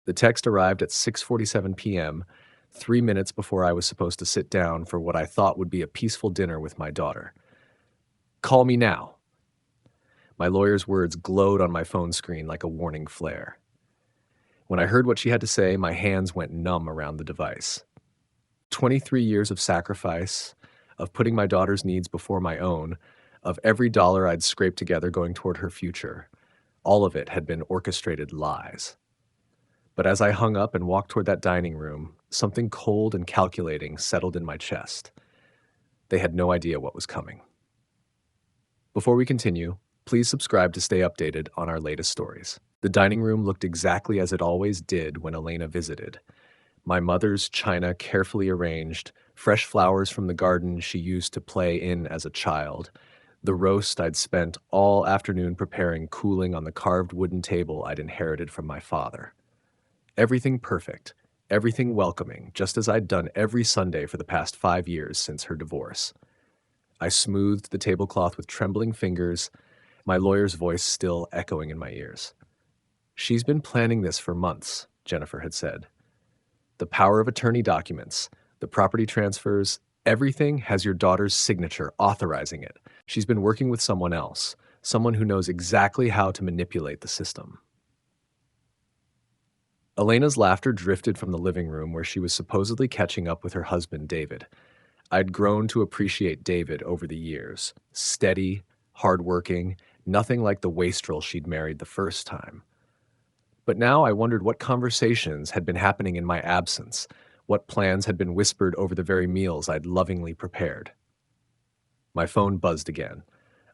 The text arrived at 6:47 p.m., 3 minutes before I was supposed to sit down for what I thought would be a peaceful dinner with my daughter. Call me now. My lawyer's words glowed on my phone screen like a warning flare. When I heard what she had to say, my hands went numb around the device. 23 years of sacrifice, of putting my daughter's needs before my own, of every dollar I'd scraped together going toward her future, all of it had been orchestrated lies. But as I hung up and walked toward that dining room, something cold and calculating settled in my chest. They had no idea what was coming. Before we continue, please subscribe to stay updated on our latest stories. The dining room looked exactly as it always did when Elena visited. My mother's china carefully arranged, fresh flowers from the garden she used to play in as a child, the roast I'd spent all afternoon preparing cooling on the carved wooden table I'd inherited from my father. Everything perfect, everything welcoming, just as I'd done every Sunday for the past 5 years since her divorce. I smoothed the tablecloth with trembling fingers, my lawyer's voice still echoing in my ears. She's been planning this for months, Jennifer had said. The power of attorney documents, the property transfers, everything has your daughter's signature authorizing it. She's been working with someone else, someone who knows exactly how to manipulate the system. Elena's laughter drifted from the living room where she was supposedly catching up with her husband, David. I'd grown to appreciate David over the years. Steady, hardworking, nothing like the wastrel she'd married the first time. But now I wondered what conversations had been happening in my absence, what plans had been whispered over the very meals I'd lovingly prepared. My phone buzzed again.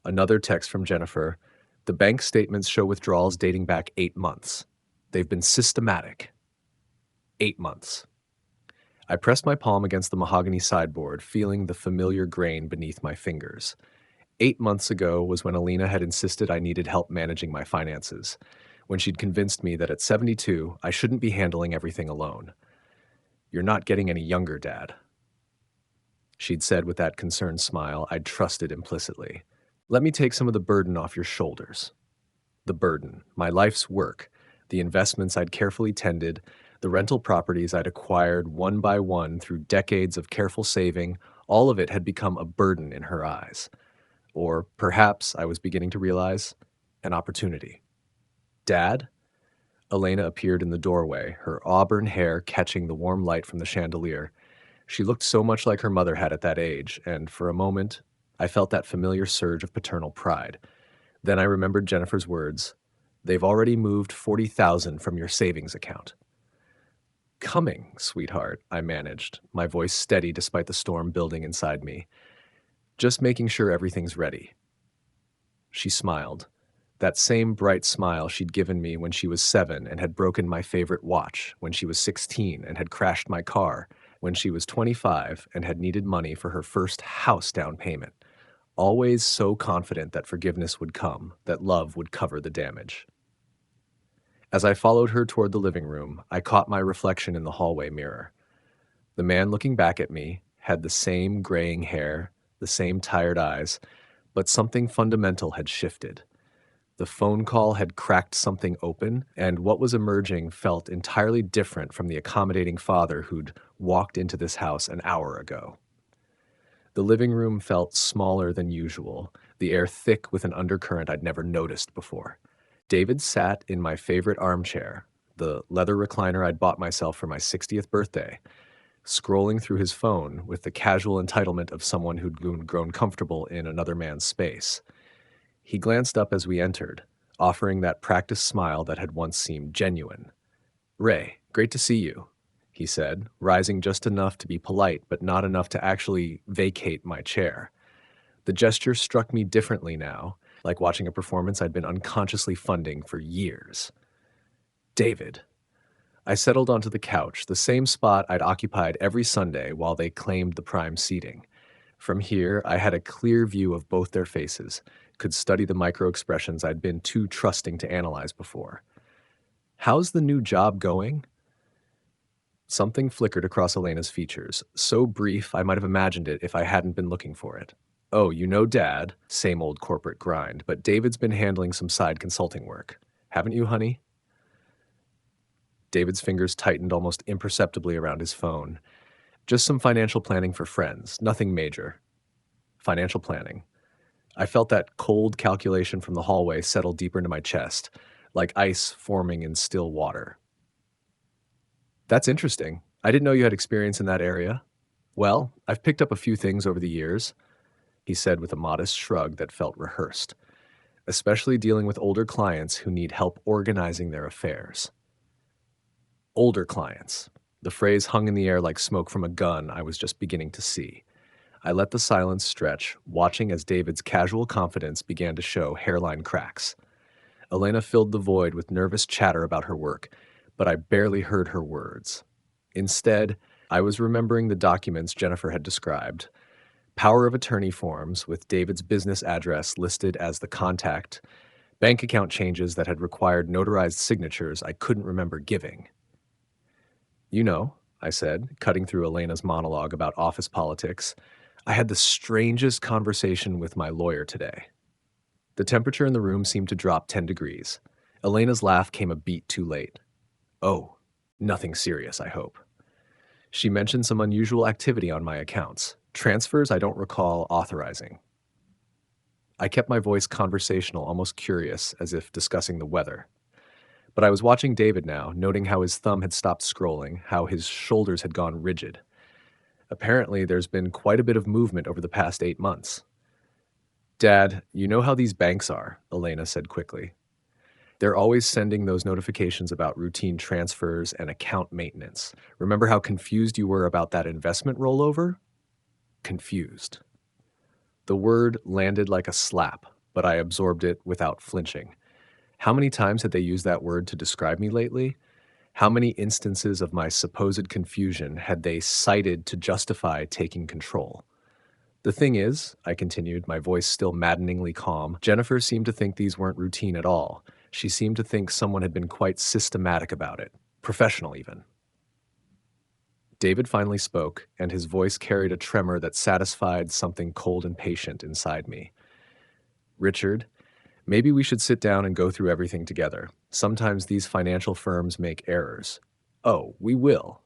Another text from Jennifer. The bank statements show withdrawals dating back 8 months. They've been systematic. 8 months. I pressed my palm against the mahogany sideboard, feeling the familiar grain beneath my fingers. 8 months ago was when Alina had insisted I needed help managing my finances, when she'd convinced me that at 72, I shouldn't be handling everything alone. You're not getting any younger, Dad, she'd said with that concerned smile I'd trusted implicitly. Let me take some of the burden off your shoulders. The burden, my life's work, the investments I'd carefully tended, the rental properties I'd acquired one by one through decades of careful saving, all of it had become a burden in her eyes. Or perhaps, I was beginning to realize, an opportunity. Dad? Elena appeared in the doorway, her auburn hair catching the warm light from the chandelier. She looked so much like her mother had at that age, and for a moment, I felt that familiar surge of paternal pride. Then I remembered Jennifer's words. They've already moved $40,000 from your savings account. Coming, sweetheart, I managed, my voice steady despite the storm building inside me. Just making sure everything's ready. She smiled. That same bright smile she'd given me when she was 7 and had broken my favorite watch, when she was 16 and had crashed my car, when she was 25 and had needed money for her first house down payment. Always so confident that forgiveness would come, that love would cover the damage. As I followed her toward the living room, I caught my reflection in the hallway mirror. The man looking back at me had the same graying hair, the same tired eyes, but something fundamental had shifted. The phone call had cracked something open, and what was emerging felt entirely different from the accommodating father who'd walked into this house an hour ago. The living room felt smaller than usual, the air thick with an undercurrent I'd never noticed before. David sat in my favorite armchair, the leather recliner I'd bought myself for my 60th birthday, scrolling through his phone with the casual entitlement of someone who'd grown comfortable in another man's space. He glanced up as we entered, offering that practiced smile that had once seemed genuine. "Ray, great to see you," he said, rising just enough to be polite but not enough to actually vacate my chair. The gesture struck me differently now, like watching a performance I'd been unconsciously funding for years. David. I settled onto the couch, the same spot I'd occupied every Sunday while they claimed the prime seating. From here, I had a clear view of both their faces, could study the micro-expressions I'd been too trusting to analyze before. "How's the new job going?" Something flickered across Elena's features, so brief I might have imagined it if I hadn't been looking for it. "Oh, you know Dad," same old corporate grind, "but David's been handling some side consulting work. Haven't you, honey?" David's fingers tightened almost imperceptibly around his phone. Just some financial planning for friends, nothing major. Financial planning. I felt that cold calculation from the hallway settle deeper into my chest, like ice forming in still water. That's interesting. I didn't know you had experience in that area. Well, I've picked up a few things over the years, he said with a modest shrug that felt rehearsed, especially dealing with older clients who need help organizing their affairs. Older clients. The phrase hung in the air like smoke from a gun I was just beginning to see. I let the silence stretch, watching as David's casual confidence began to show hairline cracks. Elena filled the void with nervous chatter about her work, but I barely heard her words. Instead, I was remembering the documents Jennifer had described. Power of attorney forms with David's business address listed as the contact, bank account changes that had required notarized signatures I couldn't remember giving. You know, I said, cutting through Elena's monologue about office politics, I had the strangest conversation with my lawyer today. The temperature in the room seemed to drop 10 degrees. Elena's laugh came a beat too late. Oh, nothing serious, I hope. She mentioned some unusual activity on my accounts, transfers I don't recall authorizing. I kept my voice conversational, almost curious, as if discussing the weather. But I was watching David now, noting how his thumb had stopped scrolling, how his shoulders had gone rigid. Apparently, there's been quite a bit of movement over the past 8 months. Dad, you know how these banks are, Elena said quickly. They're always sending those notifications about routine transfers and account maintenance. Remember how confused you were about that investment rollover? Confused. The word landed like a slap, but I absorbed it without flinching. How many times had they used that word to describe me lately? How many instances of my supposed confusion had they cited to justify taking control? The thing is, I continued, my voice still maddeningly calm, Jennifer seemed to think these weren't routine at all. She seemed to think someone had been quite systematic about it, professional even. David finally spoke, and his voice carried a tremor that satisfied something cold and patient inside me. Richard, maybe we should sit down and go through everything together. Sometimes these financial firms make errors. Oh, we will.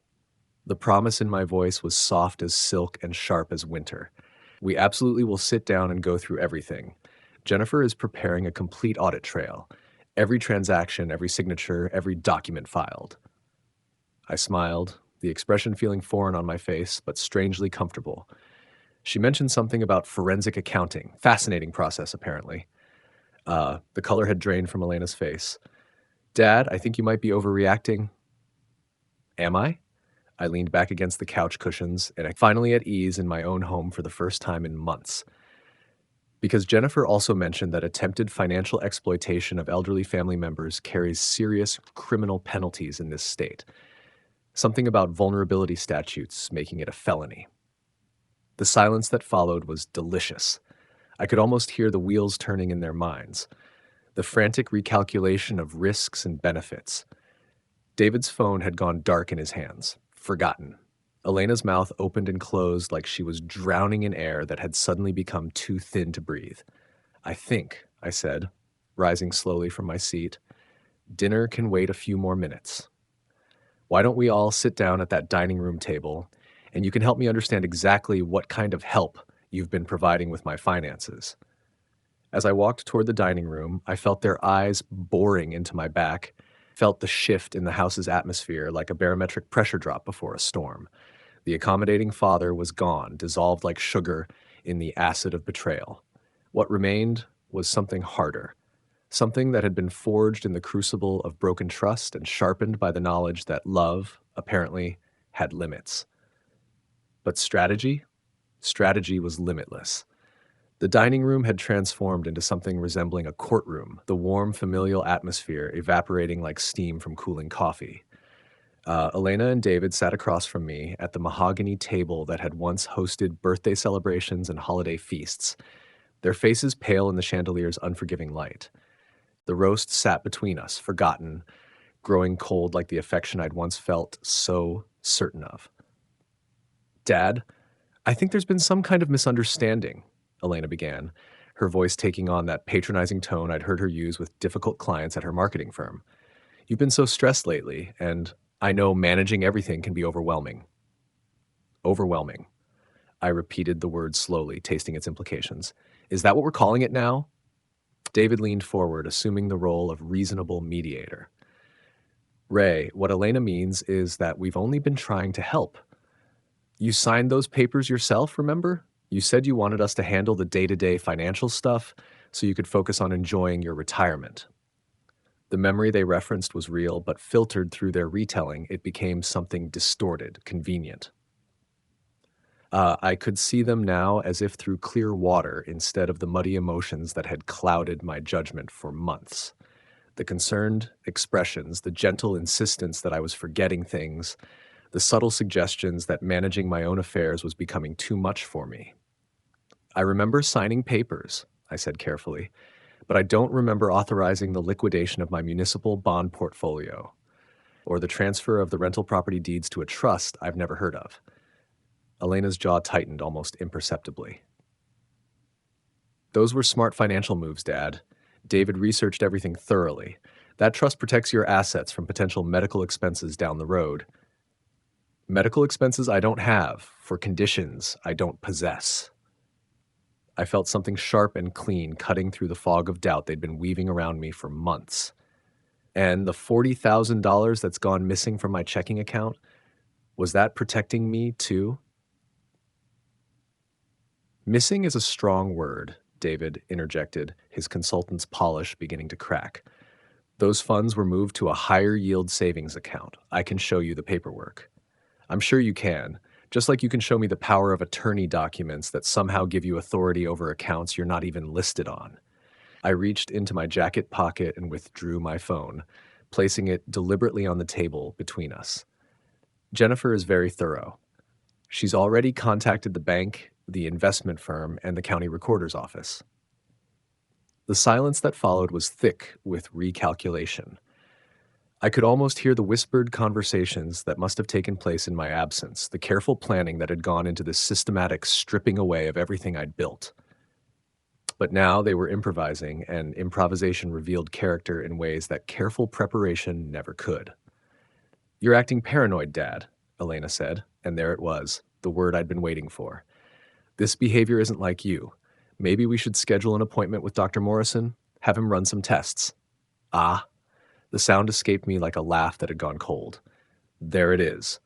The promise in my voice was soft as silk and sharp as winter. We absolutely will sit down and go through everything. Jennifer is preparing a complete audit trail. Every transaction, every signature, every document filed. I smiled, the expression feeling foreign on my face, but strangely comfortable. She mentioned something about forensic accounting. Fascinating process, apparently. The color had drained from Elena's face. Dad, I think you might be overreacting. Am I? I leaned back against the couch cushions, and I finally at ease in my own home for the first time in months. Because Jennifer also mentioned that attempted financial exploitation of elderly family members carries serious criminal penalties in this state. Something about vulnerability statutes making it a felony. The silence that followed was delicious. I could almost hear the wheels turning in their minds. The frantic recalculation of risks and benefits. David's phone had gone dark in his hands. Forgotten. Elena's mouth opened and closed like she was drowning in air that had suddenly become too thin to breathe. I think, I said, rising slowly from my seat, dinner can wait a few more minutes. Why don't we all sit down at that dining room table, and you can help me understand exactly what kind of help you've been providing with my finances. As I walked toward the dining room, I felt their eyes boring into my back, felt the shift in the house's atmosphere like a barometric pressure drop before a storm. The accommodating father was gone, dissolved like sugar in the acid of betrayal. What remained was something harder, something that had been forged in the crucible of broken trust and sharpened by the knowledge that love, apparently, had limits. But strategy? Strategy was limitless. The dining room had transformed into something resembling a courtroom, the warm, familial atmosphere evaporating like steam from cooling coffee. Elena and David sat across from me at the mahogany table that had once hosted birthday celebrations and holiday feasts, their faces pale in the chandelier's unforgiving light. The roast sat between us, forgotten, growing cold like the affection I'd once felt so certain of. Dad, I think there's been some kind of misunderstanding, Elena began, her voice taking on that patronizing tone I'd heard her use with difficult clients at her marketing firm. You've been so stressed lately, and I know managing everything can be overwhelming. Overwhelming. I repeated the word slowly, tasting its implications. Is that what we're calling it now? David leaned forward, assuming the role of reasonable mediator. Ray, what Elena means is that we've only been trying to help. You signed those papers yourself, remember? You said you wanted us to handle the day-to-day financial stuff so you could focus on enjoying your retirement. The memory they referenced was real, but filtered through their retelling, it became something distorted, convenient. I could see them now as if through clear water instead of the muddy emotions that had clouded my judgment for months. The concerned expressions, the gentle insistence that I was forgetting things, the subtle suggestions that managing my own affairs was becoming too much for me. I remember signing papers, I said carefully, but I don't remember authorizing the liquidation of my municipal bond portfolio or the transfer of the rental property deeds to a trust I've never heard of. Elena's jaw tightened almost imperceptibly. Those were smart financial moves, Dad. David researched everything thoroughly. That trust protects your assets from potential medical expenses down the road. Medical expenses I don't have for conditions I don't possess. I felt something sharp and clean cutting through the fog of doubt they'd been weaving around me for months. And the $40,000 that's gone missing from my checking account, was that protecting me too? Missing is a strong word, David interjected, his consultant's polish beginning to crack. Those funds were moved to a higher yield savings account. I can show you the paperwork. I'm sure you can, just like you can show me the power of attorney documents that somehow give you authority over accounts you're not even listed on. I reached into my jacket pocket and withdrew my phone, placing it deliberately on the table between us. Jennifer is very thorough. She's already contacted the bank, the investment firm, and the county recorder's office. The silence that followed was thick with recalculation. I could almost hear the whispered conversations that must have taken place in my absence, the careful planning that had gone into this systematic stripping away of everything I'd built. But now they were improvising, and improvisation revealed character in ways that careful preparation never could. You're acting paranoid, Dad, Elena said, and there it was, the word I'd been waiting for. This behavior isn't like you. Maybe we should schedule an appointment with Dr. Morrison, have him run some tests. Ah, the sound escaped me like a laugh that had gone cold. There it is,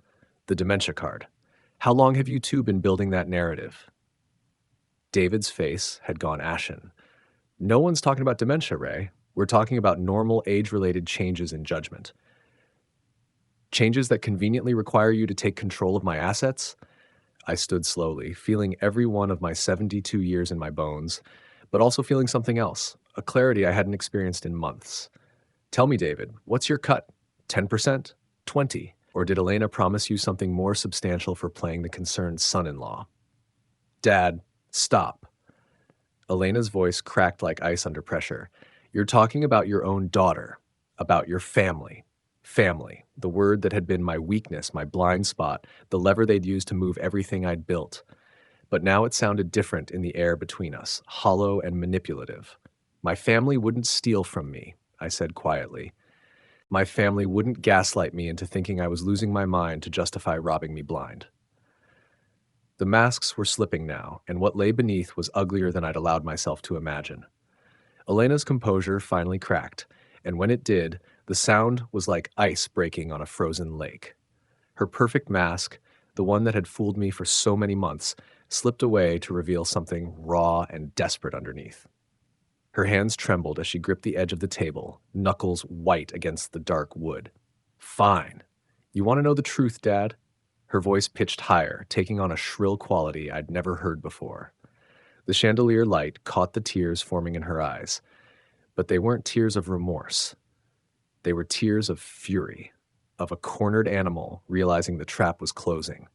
the dementia card. How long have you two been building that narrative? David's face had gone ashen. No one's talking about dementia, Ray. We're talking about normal age-related changes in judgment. Changes that conveniently require you to take control of my assets? I stood slowly, feeling every one of my 72 years in my bones, but also feeling something else, a clarity I hadn't experienced in months. Tell me, David, what's your cut? 10%? 20%? Or did Elena promise you something more substantial for playing the concerned son-in-law? Dad, stop. Elena's voice cracked like ice under pressure. You're talking about your own daughter, about your family. Family, the word that had been my weakness, my blind spot, the lever they'd used to move everything I'd built. But now it sounded different in the air between us, hollow and manipulative. My family wouldn't steal from me, I said quietly. My family wouldn't gaslight me into thinking I was losing my mind to justify robbing me blind. The masks were slipping now, and what lay beneath was uglier than I'd allowed myself to imagine. Elena's composure finally cracked, and when it did, the sound was like ice breaking on a frozen lake. Her perfect mask, the one that had fooled me for so many months, slipped away to reveal something raw and desperate underneath. Her hands trembled as she gripped the edge of the table, knuckles white against the dark wood. Fine. You want to know the truth, Dad? Her voice pitched higher, taking on a shrill quality I'd never heard before. The chandelier light caught the tears forming in her eyes, but they weren't tears of remorse. They were tears of fury, of a cornered animal realizing the trap was closing.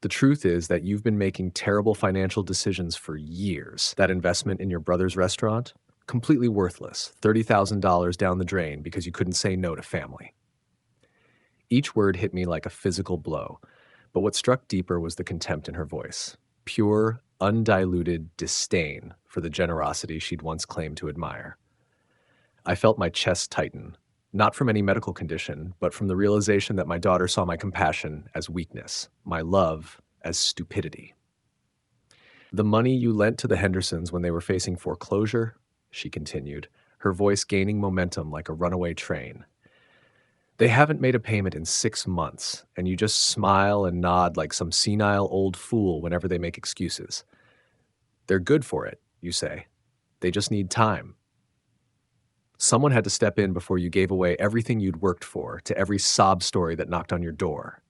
The truth is that you've been making terrible financial decisions for years. That investment in your brother's restaurant? Completely worthless, $30,000 down the drain because you couldn't say no to family. Each word hit me like a physical blow, but what struck deeper was the contempt in her voice. Pure, undiluted disdain for the generosity she'd once claimed to admire. I felt my chest tighten. Not from any medical condition, but from the realization that my daughter saw my compassion as weakness, my love as stupidity. The money you lent to the Hendersons when they were facing foreclosure, she continued, her voice gaining momentum like a runaway train. They haven't made a payment in 6 months, and you just smile and nod like some senile old fool whenever they make excuses. They're good for it, you say. They just need time. Someone had to step in before you gave away everything you'd worked for to every sob story that knocked on your door.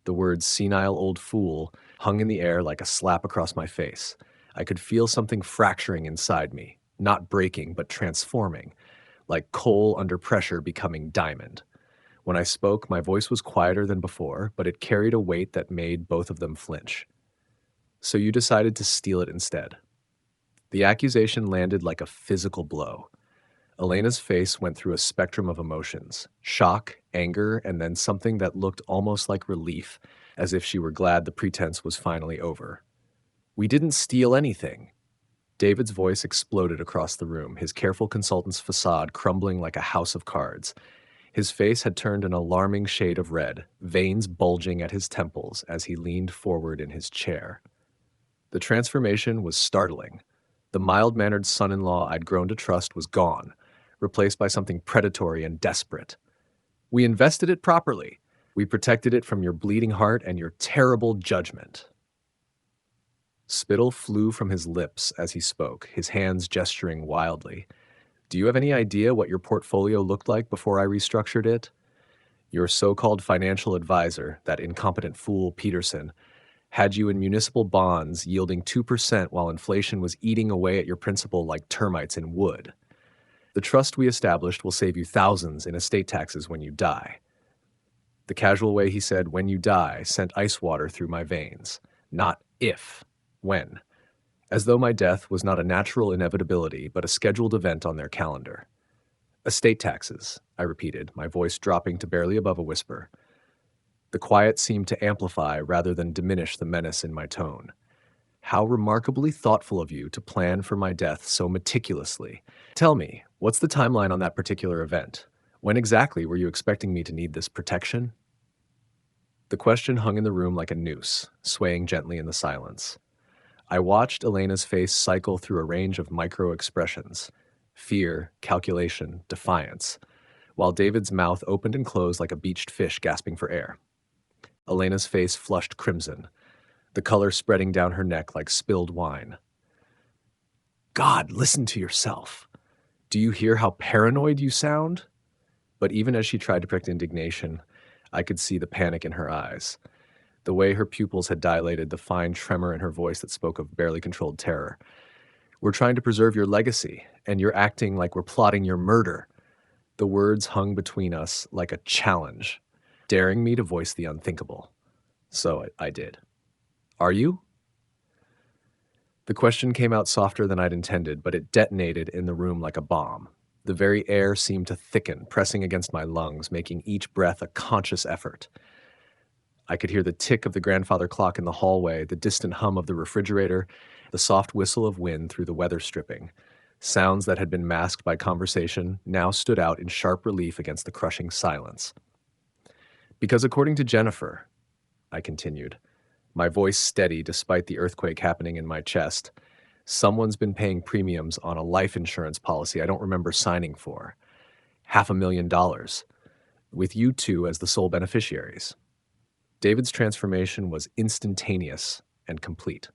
The words senile old fool hung in the air like a slap across my face. I could feel something fracturing inside me, not breaking, but transforming, like coal under pressure becoming diamond. When I spoke, my voice was quieter than before, but it carried a weight that made both of them flinch. So you decided to steal it instead. The accusation landed like a physical blow. Elena's face went through a spectrum of emotions, shock, anger, and then something that looked almost like relief, as if she were glad the pretense was finally over. We didn't steal anything. David's voice exploded across the room, his careful consultant's facade crumbling like a house of cards. His face had turned an alarming shade of red, veins bulging at his temples as he leaned forward in his chair. The transformation was startling. The mild-mannered son-in-law I'd grown to trust was gone, replaced by something predatory and desperate. We invested it properly. We protected it from your bleeding heart and your terrible judgment. Spittle flew from his lips as he spoke, his hands gesturing wildly. Do you have any idea what your portfolio looked like before I restructured it? Your so-called financial advisor, that incompetent fool Peterson, had you in municipal bonds yielding 2% while inflation was eating away at your principal like termites in wood. The trust we established will save you thousands in estate taxes when you die. The casual way he said, when you die, sent ice water through my veins. Not if, when. As though my death was not a natural inevitability, but a scheduled event on their calendar. Estate taxes, I repeated, my voice dropping to barely above a whisper. The quiet seemed to amplify rather than diminish the menace in my tone. How remarkably thoughtful of you to plan for my death so meticulously. Tell me, what's the timeline on that particular event? When exactly were you expecting me to need this protection? The question hung in the room like a noose, swaying gently in the silence. I watched Elena's face cycle through a range of micro-expressions: fear, calculation, defiance, while David's mouth opened and closed like a beached fish gasping for air. Elena's face flushed crimson, the color spreading down her neck like spilled wine. God, listen to yourself. Do you hear how paranoid you sound? But even as she tried to project indignation, I could see the panic in her eyes. The way her pupils had dilated, the fine tremor in her voice that spoke of barely controlled terror. We're trying to preserve your legacy, and you're acting like we're plotting your murder. The words hung between us like a challenge, daring me to voice the unthinkable. So I did. Are you? The question came out softer than I'd intended, but it detonated in the room like a bomb. The very air seemed to thicken, pressing against my lungs, making each breath a conscious effort. I could hear the tick of the grandfather clock in the hallway, the distant hum of the refrigerator, the soft whistle of wind through the weather stripping. Sounds that had been masked by conversation now stood out in sharp relief against the crushing silence. Because according to Jennifer, I continued, my voice steady despite the earthquake happening in my chest, someone's been paying premiums on a life insurance policy I don't remember signing for. $500,000, with you two as the sole beneficiaries. David's transformation was instantaneous and complete.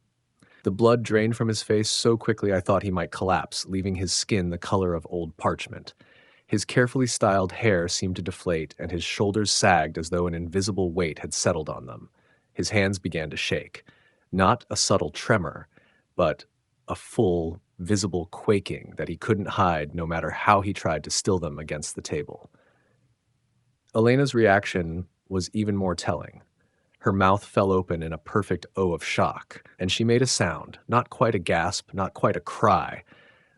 The blood drained from his face so quickly I thought he might collapse, leaving his skin the color of old parchment. His carefully styled hair seemed to deflate, and his shoulders sagged as though an invisible weight had settled on them. His hands began to shake. Not a subtle tremor, but a full, visible quaking that he couldn't hide no matter how he tried to still them against the table. Elena's reaction was even more telling. Her mouth fell open in a perfect O of shock, and she made a sound, not quite a gasp, not quite a cry,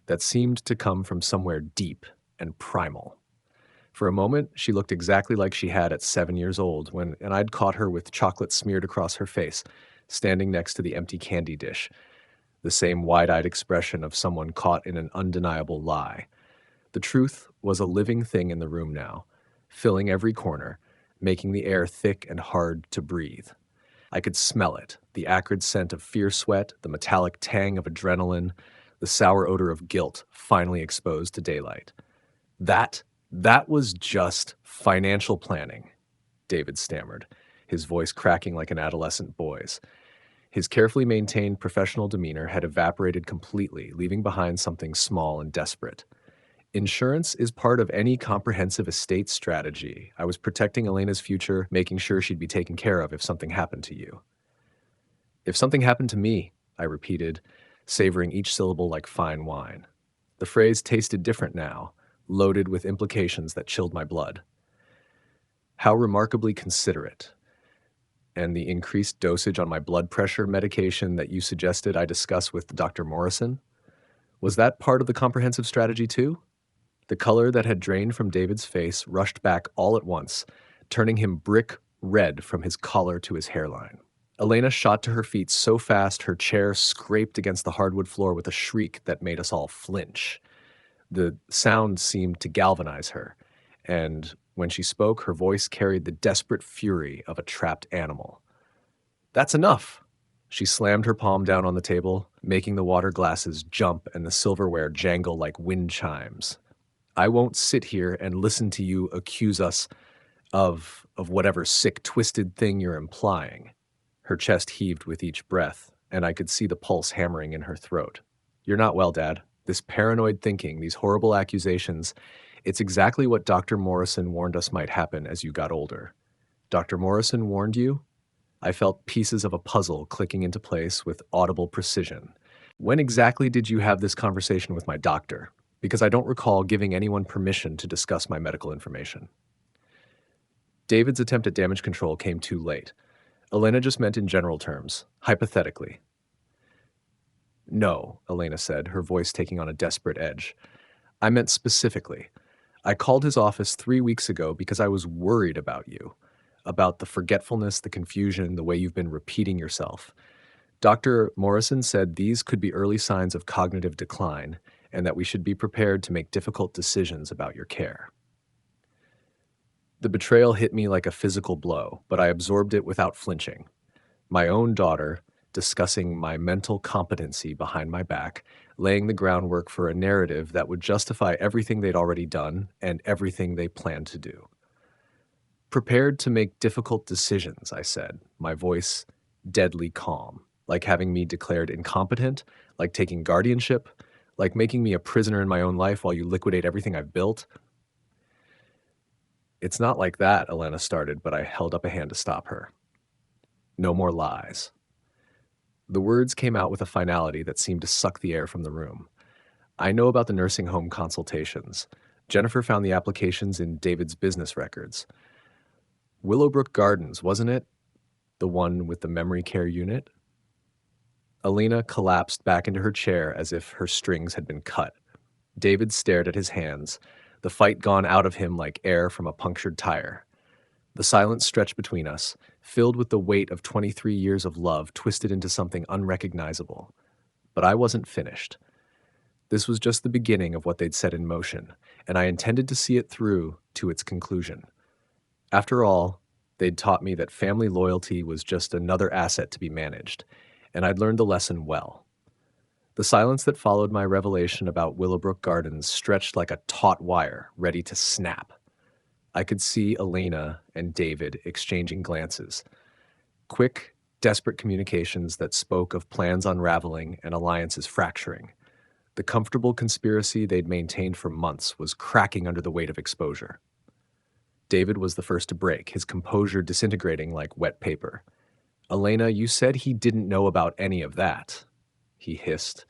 that seemed to come from somewhere deep and primal. For a moment, she looked exactly like she had at 7 years old, and I'd caught her with chocolate smeared across her face, standing next to the empty candy dish, the same wide-eyed expression of someone caught in an undeniable lie. The truth was a living thing in the room now, filling every corner, making the air thick and hard to breathe. I could smell it, the acrid scent of fear sweat, the metallic tang of adrenaline, the sour odor of guilt finally exposed to daylight. That, that was just financial planning, David stammered, his voice cracking like an adolescent boy's. His carefully maintained professional demeanor had evaporated completely, leaving behind something small and desperate. Insurance is part of any comprehensive estate strategy. I was protecting Elena's future, making sure she'd be taken care of if something happened to you. If something happened to me, I repeated, savoring each syllable like fine wine. The phrase tasted different now, loaded with implications that chilled my blood. How remarkably considerate. And the increased dosage on my blood pressure medication that you suggested I discuss with Dr. Morrison? Was that part of the comprehensive strategy too? The color that had drained from David's face rushed back all at once, turning him brick red from his collar to his hairline. Elena shot to her feet so fast her chair scraped against the hardwood floor with a shriek that made us all flinch. The sound seemed to galvanize her, and when she spoke, her voice carried the desperate fury of a trapped animal. "That's enough!" She slammed her palm down on the table, making the water glasses jump and the silverware jangle like wind chimes. "I won't sit here and listen to you accuse us of whatever sick, twisted thing you're implying." Her chest heaved with each breath, and I could see the pulse hammering in her throat. "You're not well, Dad. This paranoid thinking, these horrible accusations, it's exactly what Dr. Morrison warned us might happen as you got older." "Dr. Morrison warned you?" I felt pieces of a puzzle clicking into place with audible precision. "When exactly did you have this conversation with my doctor? Because I don't recall giving anyone permission to discuss my medical information." David's attempt at damage control came too late. Elena just meant in general terms, hypothetically. "No," Elena said, her voice taking on a desperate edge. "I meant specifically. I called his office 3 weeks ago because I was worried about you, about the forgetfulness, the confusion, the way you've been repeating yourself. Dr. Morrison said these could be early signs of cognitive decline and that we should be prepared to make difficult decisions about your care." The betrayal hit me like a physical blow, but I absorbed it without flinching. My own daughter, discussing my mental competency behind my back, laying the groundwork for a narrative that would justify everything they'd already done and everything they planned to do. "Prepared to make difficult decisions," I said, my voice deadly calm, like having me declared incompetent, like taking guardianship, like making me a prisoner in my own life while you liquidate everything I've built. "It's not like that," Elena started, but I held up a hand to stop her. "No more lies." The words came out with a finality that seemed to suck the air from the room. "I know about the nursing home consultations. Jennifer found the applications in David's business records. Willowbrook Gardens, wasn't it? The one with the memory care unit?" Elena collapsed back into her chair as if her strings had been cut. David stared at his hands, the fight gone out of him like air from a punctured tire. The silence stretched between us, filled with the weight of 23 years of love twisted into something unrecognizable. But I wasn't finished. This was just the beginning of what they'd set in motion, and I intended to see it through to its conclusion. After all, they'd taught me that family loyalty was just another asset to be managed, and I'd learned the lesson well. The silence that followed my revelation about Willowbrook Gardens stretched like a taut wire, ready to snap. I could see Elena and David exchanging glances. Quick, desperate communications that spoke of plans unraveling and alliances fracturing. The comfortable conspiracy they'd maintained for months was cracking under the weight of exposure. David was the first to break, his composure disintegrating like wet paper. "Elena, you said he didn't know about any of that," he hissed,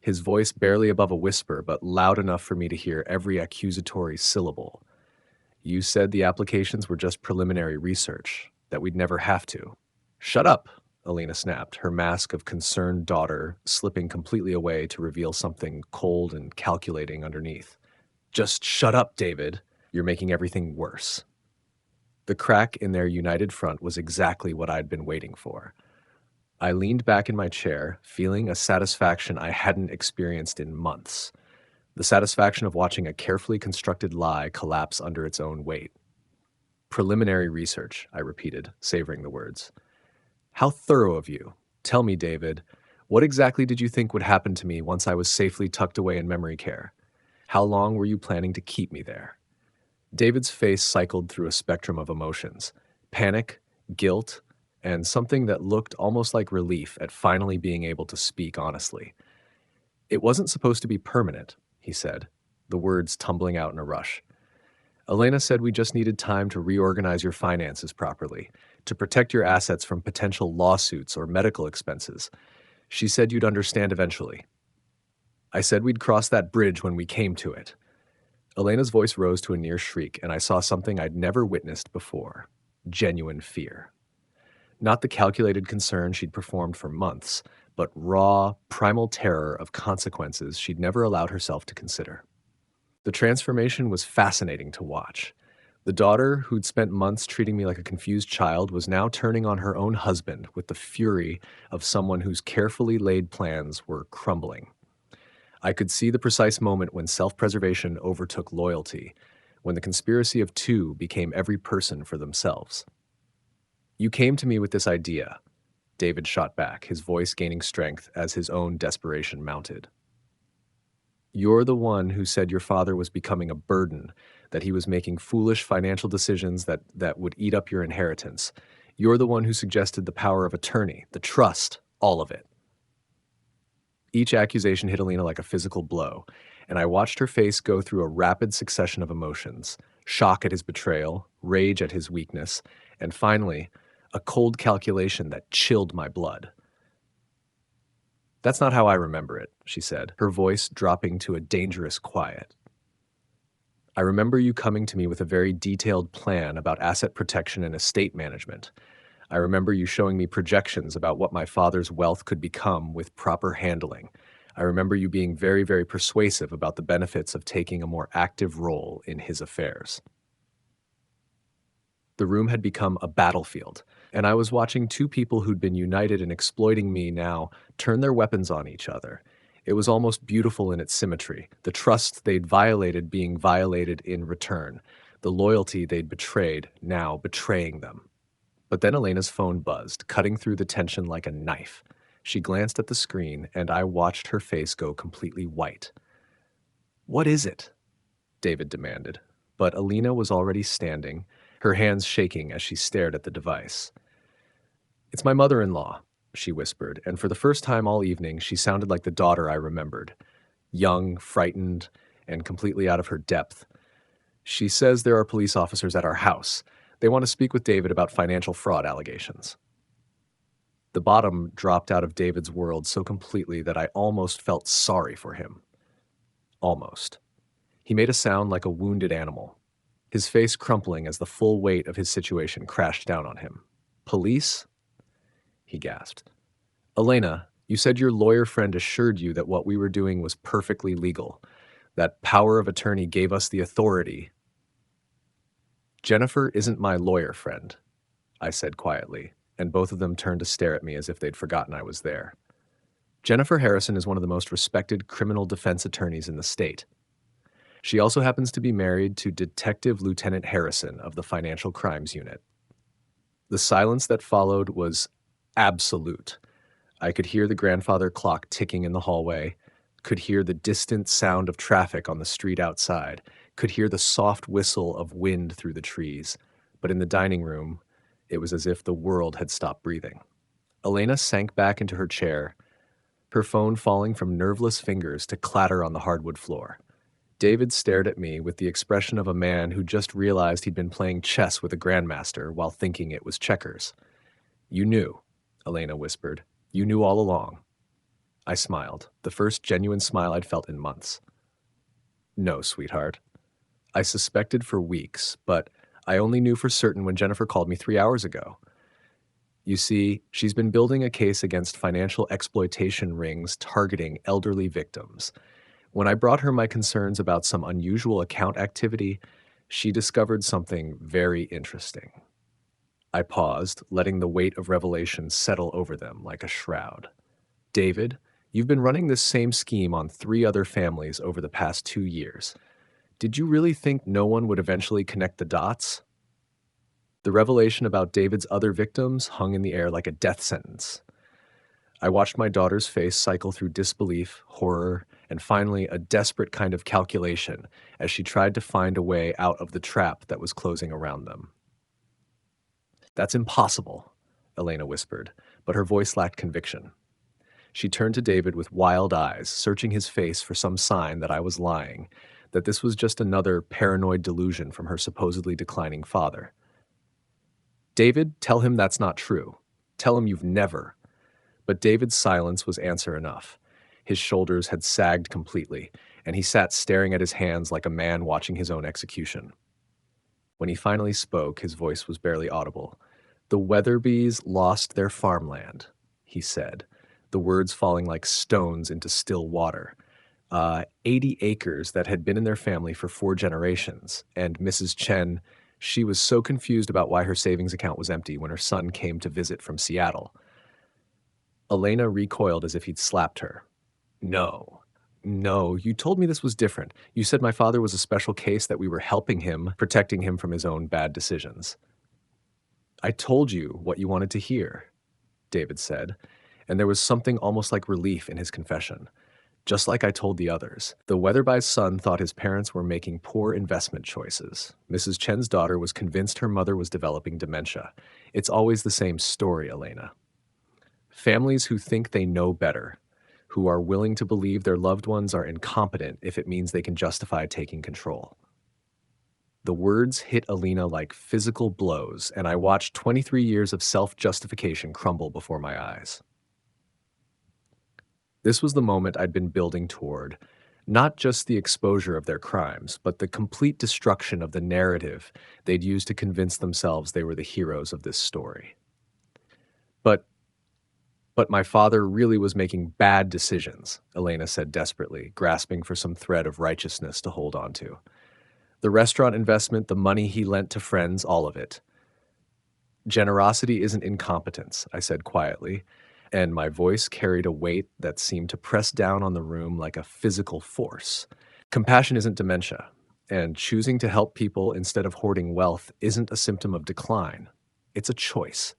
his voice barely above a whisper, but loud enough for me to hear every accusatory syllable. "You said the applications were just preliminary research, that we'd never have to." "Shut up," Elena snapped, her mask of concerned daughter slipping completely away to reveal something cold and calculating underneath. "Just shut up, David. You're making everything worse." The crack in their united front was exactly what I'd been waiting for. I leaned back in my chair, feeling a satisfaction I hadn't experienced in months. The satisfaction of watching a carefully constructed lie collapse under its own weight. Preliminary research, I repeated, savoring the words. How thorough of you. Tell me, David, what exactly did you think would happen to me once I was safely tucked away in memory care? How long were you planning to keep me there? David's face cycled through a spectrum of emotions: panic, guilt, and something that looked almost like relief at finally being able to speak honestly. It wasn't supposed to be permanent, he said, the words tumbling out in a rush. Elena said we just needed time to reorganize your finances properly, to protect your assets from potential lawsuits or medical expenses. She said you'd understand eventually. I said we'd cross that bridge when we came to it. Elena's voice rose to a near shriek, and I saw something I'd never witnessed before: genuine fear. Not the calculated concern she'd performed for months, but raw, primal terror of consequences she'd never allowed herself to consider. The transformation was fascinating to watch. The daughter, who'd spent months treating me like a confused child, was now turning on her own husband with the fury of someone whose carefully laid plans were crumbling. I could see the precise moment when self-preservation overtook loyalty, when the conspiracy of two became every person for themselves. You came to me with this idea, David shot back, his voice gaining strength as his own desperation mounted. You're the one who said your father was becoming a burden, that he was making foolish financial decisions that would eat up your inheritance. You're the one who suggested the power of attorney, the trust, all of it. Each accusation hit Alina like a physical blow, and I watched her face go through a rapid succession of emotions: shock at his betrayal, rage at his weakness, and finally, a cold calculation that chilled my blood. That's not how I remember it, she said, her voice dropping to a dangerous quiet. I remember you coming to me with a very detailed plan about asset protection and estate management. I remember you showing me projections about what my father's wealth could become with proper handling. I remember you being very, very persuasive about the benefits of taking a more active role in his affairs. The room had become a battlefield, and I was watching two people who'd been united in exploiting me now turn their weapons on each other. It was almost beautiful in its symmetry, the trust they'd violated being violated in return, the loyalty they'd betrayed now betraying them. But then Elena's phone buzzed, cutting through the tension like a knife. She glanced at the screen, and I watched her face go completely white. "What is it?" David demanded. But Alina was already standing, her hands shaking as she stared at the device. "It's my mother-in-law," she whispered, and for the first time all evening she sounded like the daughter I remembered, young, frightened, and completely out of her depth. "She says there are police officers at our house. They want to speak with David about financial fraud allegations." The bottom dropped out of David's world so completely that I almost felt sorry for him. Almost. He made a sound like a wounded animal, his face crumpling as the full weight of his situation crashed down on him. "Police?" he gasped. "Elena, you said your lawyer friend assured you that what we were doing was perfectly legal, that power of attorney gave us the authority." "Jennifer isn't my lawyer friend," I said quietly, and both of them turned to stare at me as if they'd forgotten I was there. "Jennifer Harrison is one of the most respected criminal defense attorneys in the state. She also happens to be married to Detective Lieutenant Harrison of the Financial Crimes Unit." The silence that followed was absolute. I could hear the grandfather clock ticking in the hallway, could hear the distant sound of traffic on the street outside, could hear the soft whistle of wind through the trees, but in the dining room, it was as if the world had stopped breathing. Elena sank back into her chair, her phone falling from nerveless fingers to clatter on the hardwood floor. David stared at me with the expression of a man who just realized he'd been playing chess with a grandmaster while thinking it was checkers. "You knew," Elena whispered. "You knew all along." I smiled, the first genuine smile I'd felt in months. "No, sweetheart. I suspected for weeks, but I only knew for certain when Jennifer called me 3 hours ago. You see, she's been building a case against financial exploitation rings targeting elderly victims. When I brought her my concerns about some unusual account activity, she discovered something very interesting." I paused, letting the weight of revelation settle over them like a shroud. "David, You've been running this same scheme on 3 other families over the past 2 years. Did you really think no one would eventually connect the dots? The revelation about David's other victims hung in the air like a death sentence. I watched my daughter's face cycle through disbelief, horror, and finally a desperate kind of calculation as she tried to find a way out of the trap that was closing around them. That's impossible, Elena whispered, but her voice lacked conviction. She turned to David with wild eyes, searching his face for some sign that I was lying, that this was just another paranoid delusion from her supposedly declining father. David, tell him that's not true. Tell him you've never. But David's silence was answer enough. His shoulders had sagged completely, and he sat staring at his hands like a man watching his own execution. When he finally spoke, his voice was barely audible. "The Weatherbys lost their farmland," he said, the words falling like stones into still water. 80 acres that had been in their family for 4 generations, and Mrs. Chen, she was so confused about why her savings account was empty when her son came to visit from Seattle. Elena recoiled as if he'd slapped her. No. No, you told me this was different. You said my father was a special case, that we were helping him, protecting him from his own bad decisions. I told you what you wanted to hear, David said, and there was something almost like relief in his confession. Just like I told the others, the Weatherby's son thought his parents were making poor investment choices. Mrs. Chen's daughter was convinced her mother was developing dementia. It's always the same story, Elena. Families who think they know better, who are willing to believe their loved ones are incompetent if it means they can justify taking control. The words hit Alina like physical blows, and I watched 23 years of self-justification crumble before my eyes. This was the moment I'd been building toward, not just the exposure of their crimes, but the complete destruction of the narrative they'd used to convince themselves they were the heroes of this story. But my father really was making bad decisions, Elena said desperately, grasping for some thread of righteousness to hold on to. The restaurant investment, the money he lent to friends, all of it. Generosity isn't incompetence, I said quietly, and my voice carried a weight that seemed to press down on the room like a physical force. Compassion isn't dementia, and choosing to help people instead of hoarding wealth isn't a symptom of decline. It's a choice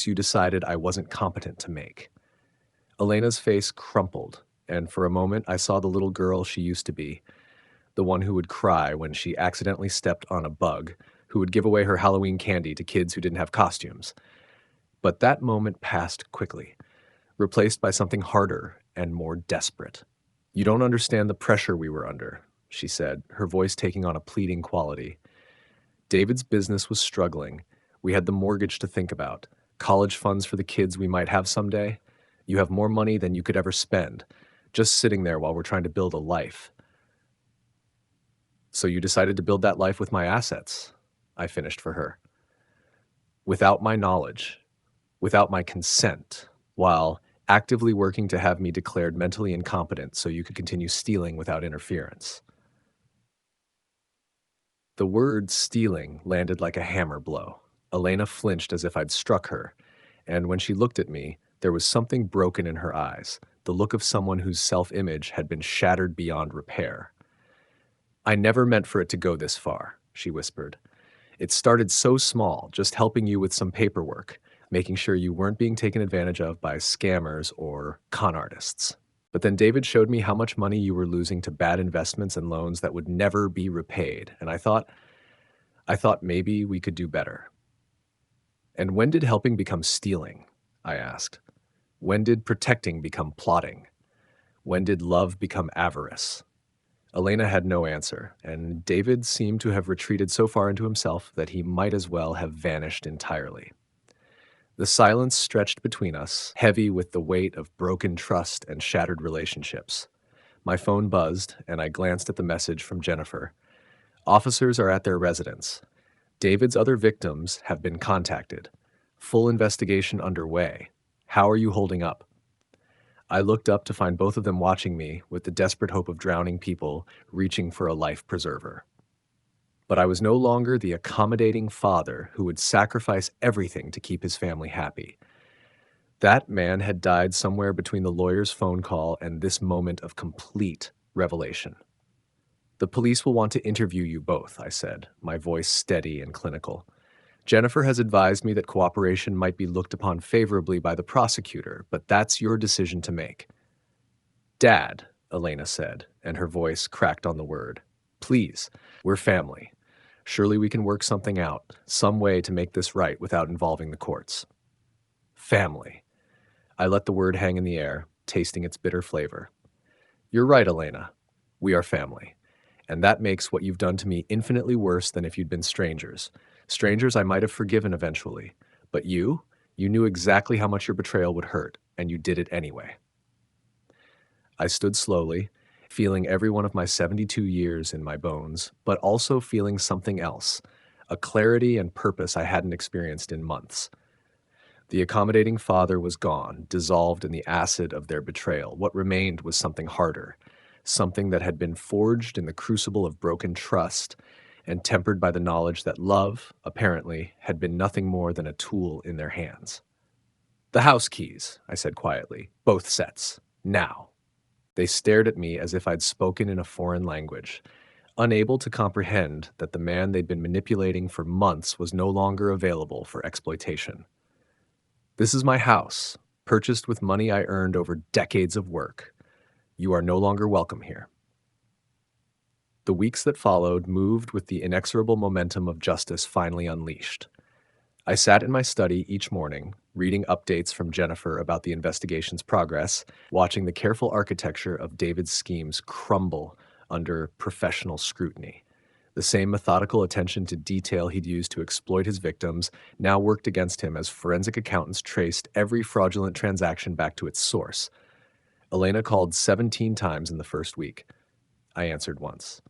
you decided I wasn't competent to make. Elena's face crumpled, and for a moment I saw the little girl she used to be, the one who would cry when she accidentally stepped on a bug, who would give away her Halloween candy to kids who didn't have costumes. But that moment passed quickly, replaced by something harder and more desperate. "You don't understand the pressure we were under," she said, her voice taking on a pleading quality. "David's business was struggling. We had the mortgage to think about, college funds for the kids we might have someday. You have more money than you could ever spend, just sitting there while we're trying to build a life. So you decided to build that life with my assets," I finished for her. "Without my knowledge, without my consent, while actively working to have me declared mentally incompetent so you could continue stealing without interference." The word stealing landed like a hammer blow. Elena flinched as if I'd struck her, and when she looked at me, there was something broken in her eyes, the look of someone whose self-image had been shattered beyond repair. "I never meant for it to go this far," she whispered. "It started so small, just helping you with some paperwork, making sure you weren't being taken advantage of by scammers or con artists. But then David showed me how much money you were losing to bad investments and loans that would never be repaid, and I thought maybe we could do better." "And when did helping become stealing?" I asked. "When did protecting become plotting? When did love become avarice?" Elena had no answer, and David seemed to have retreated so far into himself that he might as well have vanished entirely. The silence stretched between us, heavy with the weight of broken trust and shattered relationships. My phone buzzed, and I glanced at the message from Jennifer. "Officers are at their residence. David's other victims have been contacted. Full investigation underway. How are you holding up?" I looked up to find both of them watching me with the desperate hope of drowning people reaching for a life preserver. But I was no longer the accommodating father who would sacrifice everything to keep his family happy. That man had died somewhere between the lawyer's phone call and this moment of complete revelation. "The police will want to interview you both," I said, my voice steady and clinical. "Jennifer has advised me that cooperation might be looked upon favorably by the prosecutor, but that's your decision to make." "Dad," Elena said, and her voice cracked on the word. "Please, we're family. Surely we can work something out, some way to make this right without involving the courts." Family. I let the word hang in the air, tasting its bitter flavor. "You're right, Elena. We are family. And that makes what you've done to me infinitely worse than if you'd been strangers. Strangers I might have forgiven eventually. But you knew exactly how much your betrayal would hurt, and you did it anyway." I stood slowly, feeling every one of my 72 years in my bones, but also feeling something else, a clarity and purpose I hadn't experienced in months. The accommodating father was gone, dissolved in the acid of their betrayal. What remained was something harder, something that had been forged in the crucible of broken trust and tempered by the knowledge that love, apparently, had been nothing more than a tool in their hands. "The house keys," I said quietly. "Both sets. Now." They stared at me as if I'd spoken in a foreign language, unable to comprehend that the man they'd been manipulating for months was no longer available for exploitation. "This is my house, purchased with money I earned over decades of work. You are no longer welcome here." The weeks that followed moved with the inexorable momentum of justice finally unleashed. I sat in my study each morning, reading updates from Jennifer about the investigation's progress, watching the careful architecture of David's schemes crumble under professional scrutiny. The same methodical attention to detail he'd used to exploit his victims now worked against him as forensic accountants traced every fraudulent transaction back to its source. Elena called 17 times in the first week. I answered once.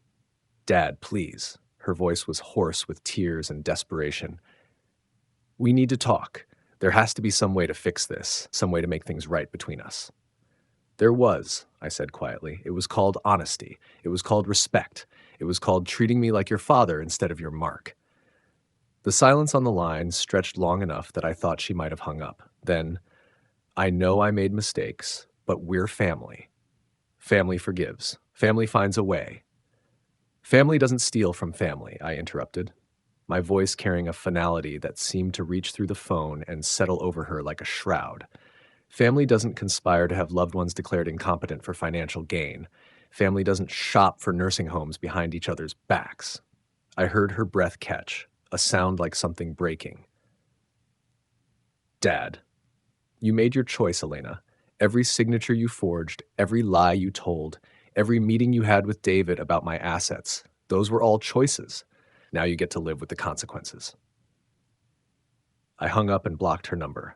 "Dad, please." Her voice was hoarse with tears and desperation. "We need to talk. There has to be some way to fix this, some way to make things right between us." "There was," I said quietly. "It was called honesty. It was called respect. It was called treating me like your father instead of your mark." The silence on the line stretched long enough that I thought she might have hung up. Then, "I know I made mistakes, but we're family. Family forgives. Family finds a way." "Family doesn't steal from family," I interrupted, my voice carrying a finality that seemed to reach through the phone and settle over her like a shroud. "Family doesn't conspire to have loved ones declared incompetent for financial gain. Family doesn't shop for nursing homes behind each other's backs." I heard her breath catch, a sound like something breaking. "Dad, you made your choice, Elena. Every signature you forged, every lie you told, every meeting you had with David about my assets, those were all choices. Now you get to live with the consequences." I hung up and blocked her number.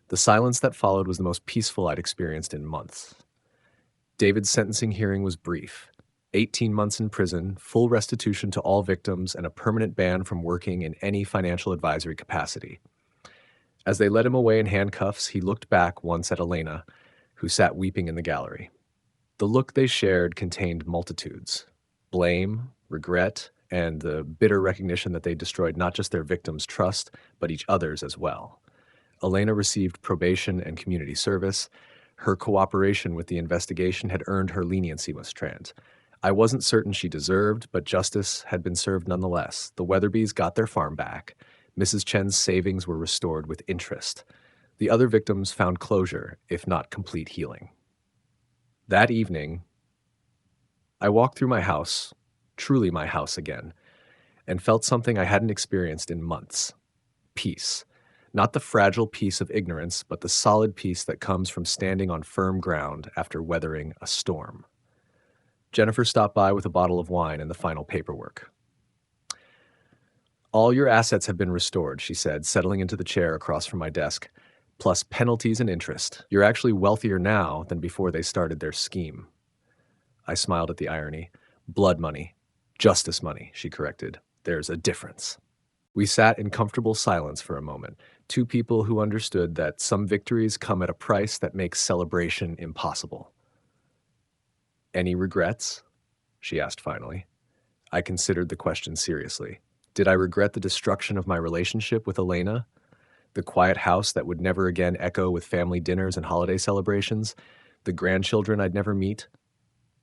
The silence that followed was the most peaceful I'd experienced in months. David's sentencing hearing was brief. 18 months in prison, full restitution to all victims, and a permanent ban from working in any financial advisory capacity. As they led him away in handcuffs, he looked back once at Elena, who sat weeping in the gallery. The look they shared contained multitudes: blame, regret, and the bitter recognition that they destroyed not just their victims' trust, but each other's as well. Elena received probation and community service. Her cooperation with the investigation had earned her leniency with Strand. I wasn't certain she deserved, but justice had been served nonetheless. The Weatherbys got their farm back. Mrs. Chen's savings were restored with interest. The other victims found closure, if not complete healing. That evening, I walked through my house, truly my house again, and felt something I hadn't experienced in months. Peace. Not the fragile peace of ignorance, but the solid peace that comes from standing on firm ground after weathering a storm. Jennifer stopped by with a bottle of wine and the final paperwork. "All your assets have been restored," she said, settling into the chair across from my desk, "plus penalties and interest. You're actually wealthier now than before they started their scheme." I smiled at the irony. "Blood money. Justice money," she corrected. "There's a difference." We sat in comfortable silence for a moment, two people who understood that some victories come at a price that makes celebration impossible. "Any regrets?" she asked finally. I considered the question seriously. Did I regret the destruction of my relationship with Elena? The quiet house that would never again echo with family dinners and holiday celebrations? The grandchildren I'd never meet?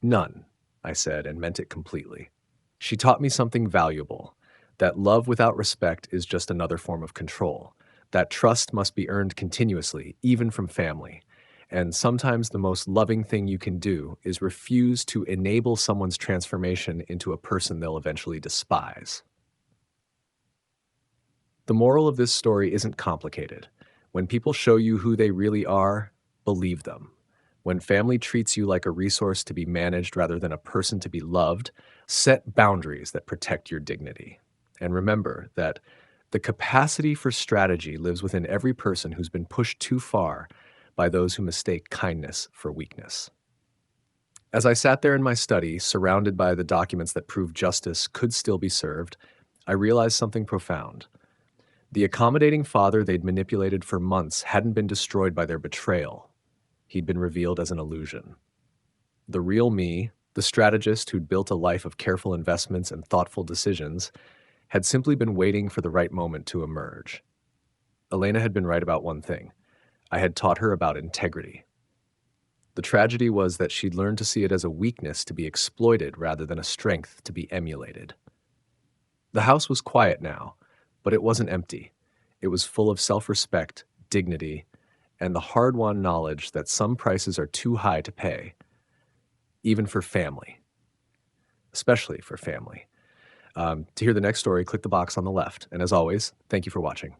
None, I said, and meant it completely. She taught me something valuable, that love without respect is just another form of control, that trust must be earned continuously, even from family. And sometimes the most loving thing you can do is refuse to enable someone's transformation into a person they'll eventually despise. The moral of this story isn't complicated. When people show you who they really are, believe them. When family treats you like a resource to be managed rather than a person to be loved, set boundaries that protect your dignity. And remember that the capacity for strategy lives within every person who's been pushed too far by those who mistake kindness for weakness. As I sat there in my study, surrounded by the documents that prove justice could still be served, I realized something profound. The accommodating father they'd manipulated for months hadn't been destroyed by their betrayal. He'd been revealed as an illusion. The real me, the strategist who'd built a life of careful investments and thoughtful decisions, had simply been waiting for the right moment to emerge. Elena had been right about one thing. I had taught her about integrity. The tragedy was that she'd learned to see it as a weakness to be exploited rather than a strength to be emulated. The house was quiet now, but it wasn't empty. It was full of self-respect, dignity, and the hard-won knowledge that some prices are too high to pay, even for family, especially for family. To hear the next story, click the box on the left. And as always, thank you for watching.